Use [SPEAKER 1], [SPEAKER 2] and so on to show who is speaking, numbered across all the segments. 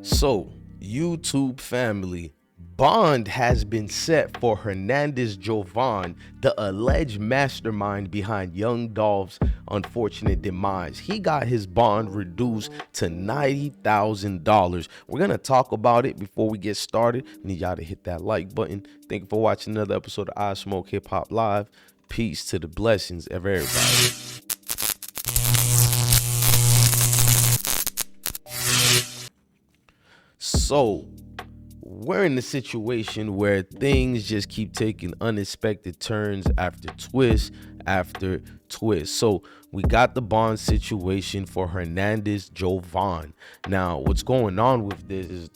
[SPEAKER 1] So, YouTube family, bond has been set for Hernandez Govan, the alleged mastermind behind Young Dolph's unfortunate demise. He got his bond reduced to $90,000. We're going to talk about it before we get started. I need y'all to hit that like button. Thank you for watching another episode of IsmokeHiphop Live. Peace to the blessings of everybody. So, we're in a situation where things just keep taking unexpected turns after twist after twist. So, we got the bond situation for Hernandez Govan. Now, what's going on with this is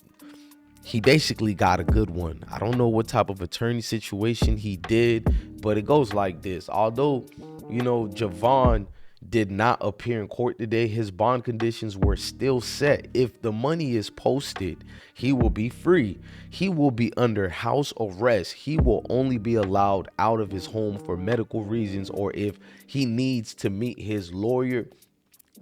[SPEAKER 1] he basically got a good one. I don't know what type of attorney situation he did, but it goes like this. Although, Javon did not appear in court today, his bond conditions were still set. If the money is posted, he will be free. He will be under house arrest. He will only be allowed out of his home for medical reasons or if he needs to meet his lawyer.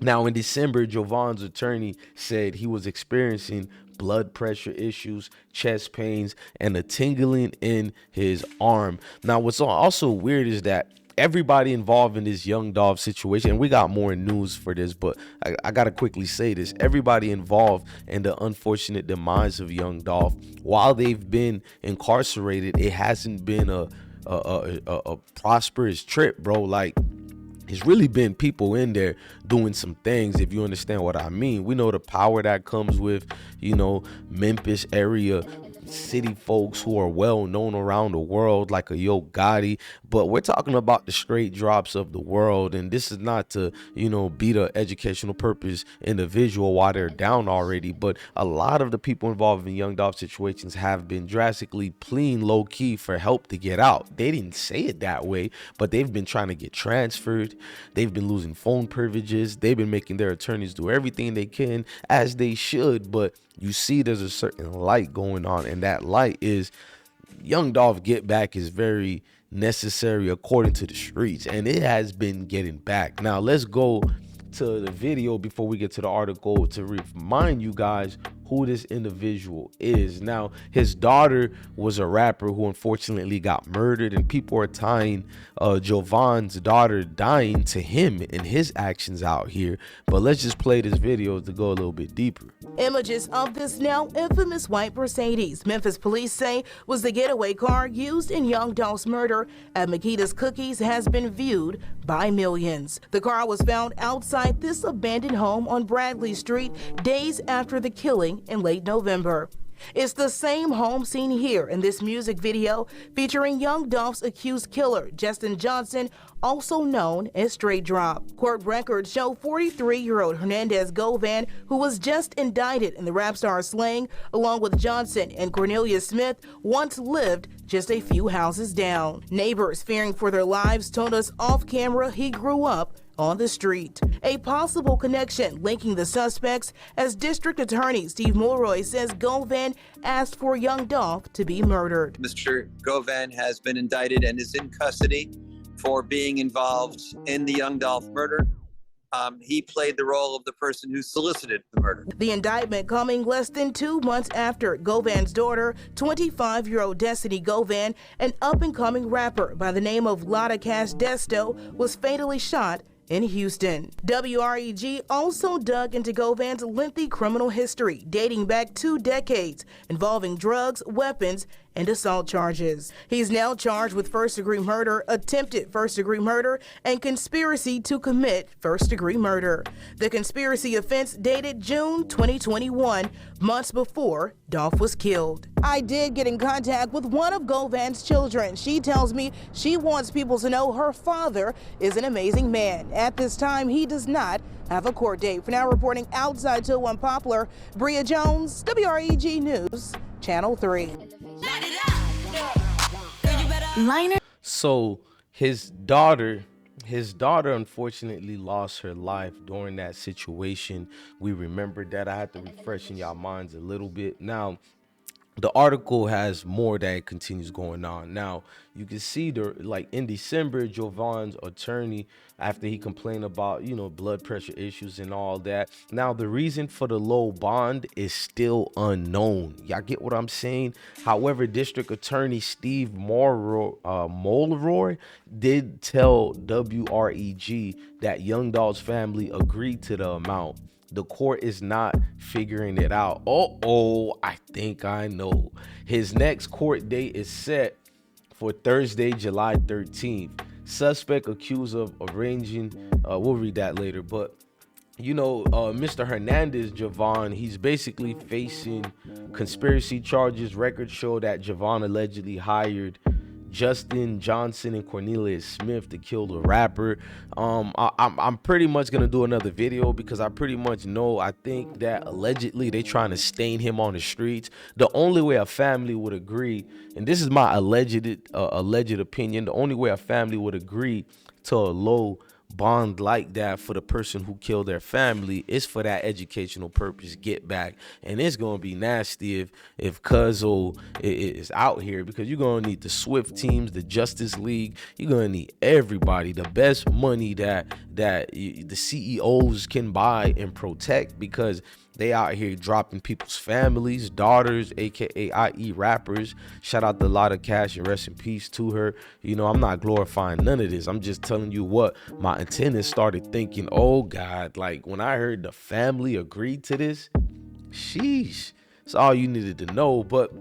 [SPEAKER 1] Now, in December, Jovan's attorney said he was experiencing blood pressure issues, chest pains, and a tingling in his arm. Now, what's also weird is that everybody involved in this Young Dolph situation, and we got more news for this, but I got to quickly say this. Everybody involved in the unfortunate demise of Young Dolph, while they've been incarcerated, it hasn't been a prosperous trip, bro. Like, there's really been people in there doing some things, if you understand what I mean. We know the power that comes with, Memphis area city folks who are well known around the world, like a Yo Gotti. But we're talking about the straight drops of the world, and this is not to be the educational purpose individual while they're down already. But a lot of the people involved in Young Dolph situations have been drastically pleading low key for help to get out. They didn't say it that way, but they've been trying to get transferred. They've been losing phone privileges. They've been making their attorneys do everything they can, as they should. But you see there's a certain light going on, and that light is Young Dolph get back is very necessary according to the streets, and it has been getting back. Now let's go to the video before we get to the article to remind you guys who this individual is. Now, his daughter was a rapper who unfortunately got murdered, and people are tying Jovan's daughter dying to him and his actions out here. But let's just play this video to go a little bit deeper.
[SPEAKER 2] Images of this now infamous white Mercedes, Memphis police say, was the getaway car used in Young Dolph's murder at Makita's Cookies, has been viewed by millions. The car was found outside this abandoned home on Bradley Street days after the killing in late November. It's the same home seen here in this music video featuring Young Dolph's accused killer, Justin Johnson, also known as Straight Drop. Court records show 43-year-old Hernandez Govan, who was just indicted in the rap star slaying, along with Johnson and Cornelia Smith, once lived just a few houses down. Neighbors, fearing for their lives, told us off camera he grew up on the street. A possible connection linking the suspects, as District Attorney Steve Mulroy says Govan asked for Young Dolph to be murdered.
[SPEAKER 3] Mr. Govan has been indicted and is in custody for being involved in the Young Dolph murder. He played the role of the person who solicited the murder.
[SPEAKER 2] The indictment coming less than 2 months after Govan's daughter, 25-year-old Destiny Govan, an up-and-coming rapper by the name of Lotta Desto, was fatally shot in Houston. WREG also dug into Govan's lengthy criminal history dating back 2 decades, involving drugs, weapons, and assault charges. He's now charged with first-degree murder, attempted first-degree murder, and conspiracy to commit first-degree murder. The conspiracy offense dated June 2021, months before Dolph was killed. I did get in contact with one of Govan's children. She tells me she wants people to know her father is an amazing man. At this time, he does not have a court date. For now, reporting outside 201 Poplar, Bria Jones, WREG News, Channel 3.
[SPEAKER 1] So his daughter unfortunately lost her life during that situation. We remember that. I had to refresh in y'all minds a little bit. Now, the article has more that continues going on. Now, you can see like in December, Jovan's attorney, after he complained about, blood pressure issues and all that. Now, the reason for the low bond is still unknown. Y'all get what I'm saying? However, District Attorney Steve Mulroy did tell WREG that Young Dolph's family agreed to the amount. The court is not figuring it out. I think I know. His next court date is set for Thursday, July 13th. Suspect accused of arranging, we'll read that later, but Mr. Hernandez Govan, he's basically facing conspiracy charges. Records show that Govan allegedly hired Justin Johnson and Cornelius Smith to kill the rapper. I'm pretty much gonna do another video because I pretty much know. I think that allegedly they trying to stain him on the streets. The only way a family would agree, and this is my alleged opinion, the only way a family would agree to a low bond like that for the person who killed their family is for that educational purpose, get back. And it's gonna be nasty if Cuzzo is out here, because you're gonna need the Swift teams, the Justice League. You're gonna need everybody, the best money that the CEOs can buy and protect, because they out here dropping people's families, daughters, aka i.e. rappers. Shout out to Lotta Cash and rest in peace to her. I'm not glorifying none of this. I'm just telling you what my antennas started thinking. Oh God, like when I heard the family agreed to this, sheesh. That's all you needed to know. But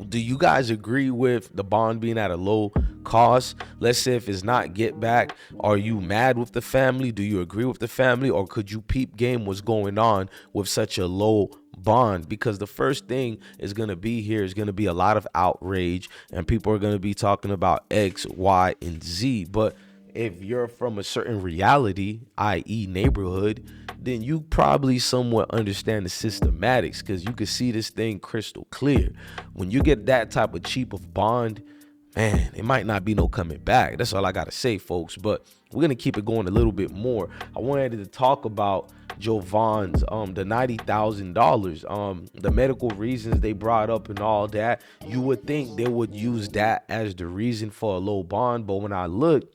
[SPEAKER 1] do you guys agree with the bond being at a low cost? Let's say if it's not get back, are you mad with the family? Do you agree with the family? Or could you peep game what's going on with such a low bond? Because the first thing is going to be here is going to be a lot of outrage, and people are going to be talking about X, Y, and Z. But if you're from a certain reality, i.e. neighborhood, then you probably somewhat understand the systematics, because you can see this thing crystal clear. When you get that type of cheap of bond, man, it might not be no coming back. That's all I gotta say, folks. But we're gonna keep it going a little bit more. I wanted to talk about Jovan's the $90,000, the medical reasons they brought up and all that. You would think they would use that as the reason for a low bond, but when I look,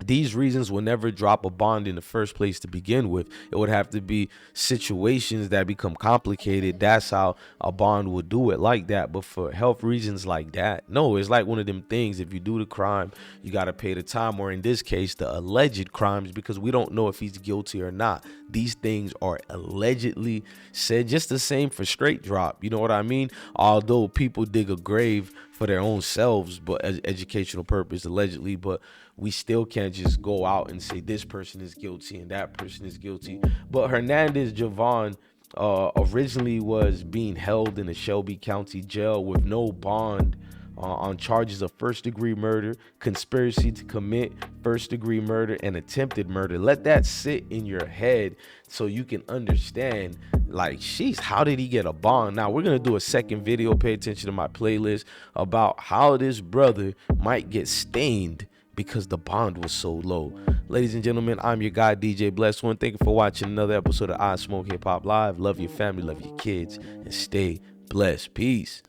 [SPEAKER 1] these reasons will never drop a bond in the first place to begin with. It would have to be situations that become complicated. That's how a bond would do it like that. But for health reasons like that, no, it's like one of them things. If you do the crime, you got to pay the time, or in this case, the alleged crimes, because we don't know if he's guilty or not. These things are allegedly said, just the same for straight drop. You know what I mean? Although people dig a grave for their own selves, but as educational purpose, allegedly, but we still can't just go out and say this person is guilty and that person is guilty. But Hernandez Govan originally was being held in a Shelby County jail with no bond on charges of first-degree murder, conspiracy to commit first-degree murder, and attempted murder. Let that sit in your head so you can understand, like, sheesh, how did he get a bond? Now, we're going to do a second video, pay attention to my playlist, about how this brother might get stained because the bond was so low. Ladies and gentlemen, I'm your guy, DJ Blessed One. Thank you for watching another episode of I Smoke Hip Hop Live. Love your family, love your kids, and stay blessed. Peace.